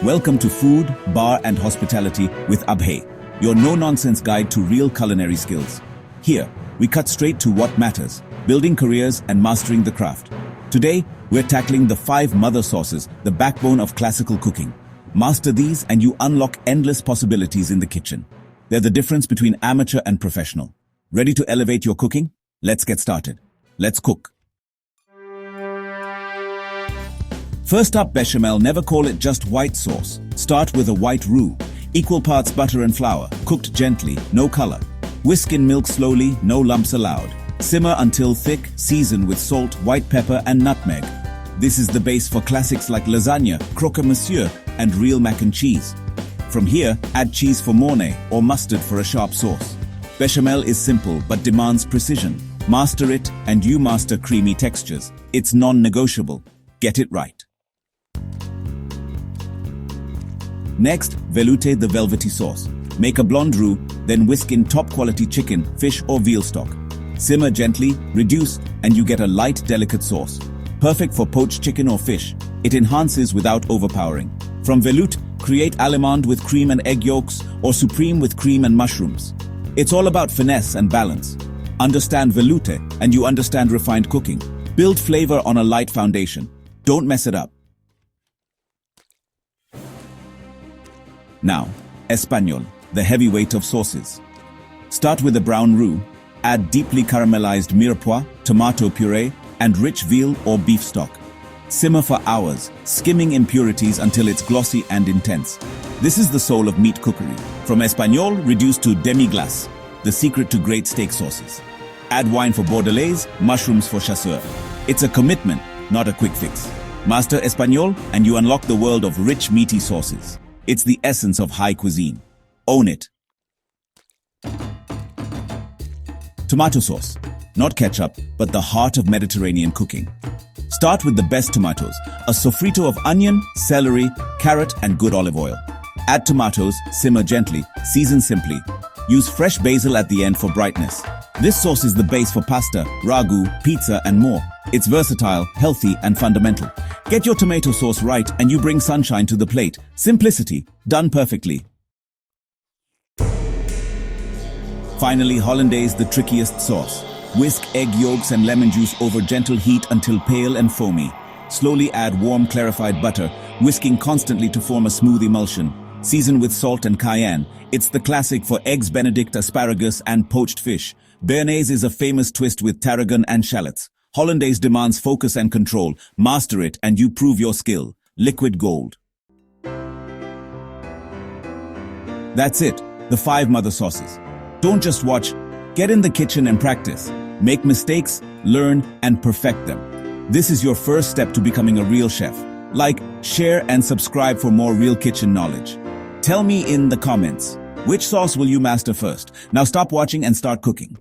Welcome to Food, Bar and Hospitality with Abhay, your no-nonsense guide to real culinary skills. Here, we cut straight to what matters, building careers and mastering the craft. Today, we're tackling the 5 mother sauces, the backbone of classical cooking. Master these and you unlock endless possibilities in the kitchen. They're the difference between amateur and professional. Ready to elevate your cooking? Let's get started. Let's cook. First up, Béchamel. Never call it just white sauce. Start with a white roux. Equal parts butter and flour, cooked gently, no color. Whisk in milk slowly, no lumps allowed. Simmer until thick, season with salt, white pepper and nutmeg. This is the base for classics like lasagna, croque monsieur and real mac and cheese. From here, add cheese for mornay or mustard for a sharp sauce. Béchamel is simple but demands precision. Master it and you master creamy textures. It's non-negotiable. Get it right. Next, velouté the velvety sauce. Make a blonde roux, then whisk in top-quality chicken, fish or veal stock. Simmer gently, reduce, and you get a light, delicate sauce. Perfect for poached chicken or fish. It enhances without overpowering. From velouté, create allemande with cream and egg yolks or supreme with cream and mushrooms. It's all about finesse and balance. Understand velouté and you understand refined cooking. Build flavor on a light foundation. Don't mess it up. Now, Espagnole, the heavyweight of sauces. Start with a brown roux, add deeply caramelized mirepoix, tomato puree, and rich veal or beef stock. Simmer for hours, skimming impurities until it's glossy and intense. This is the soul of meat cookery. From Espagnole reduced to demi-glace, the secret to great steak sauces. Add wine for bordelaise, mushrooms for chasseur. It's a commitment, not a quick fix. Master Espagnole and you unlock the world of rich meaty sauces. It's the essence of high cuisine. Own it. Tomato sauce. Not ketchup, but the heart of Mediterranean cooking. Start with the best tomatoes, a sofrito of onion, celery, carrot, and good olive oil. Add tomatoes, simmer gently, season simply. Use fresh basil at the end for brightness. This sauce is the base for pasta, ragu, pizza, and more. It's versatile, healthy, and fundamental. Get your tomato sauce right and you bring sunshine to the plate. Simplicity, done perfectly. Finally, Hollandaise, the trickiest sauce. Whisk egg yolks and lemon juice over gentle heat until pale and foamy. Slowly add warm clarified butter, whisking constantly to form a smooth emulsion. Season with salt and cayenne. It's the classic for eggs Benedict, asparagus, and poached fish. Béarnaise is a famous twist with tarragon and shallots. Hollandaise demands focus and control. Master it and you prove your skill. Liquid gold. That's it, the 5 mother sauces. Don't just watch, get in the kitchen and practice. Make mistakes, learn, and perfect them. This is your first step to becoming a real chef. Like, share, and subscribe for more real kitchen knowledge. Tell me in the comments, which sauce will you master first? Now stop watching and start cooking.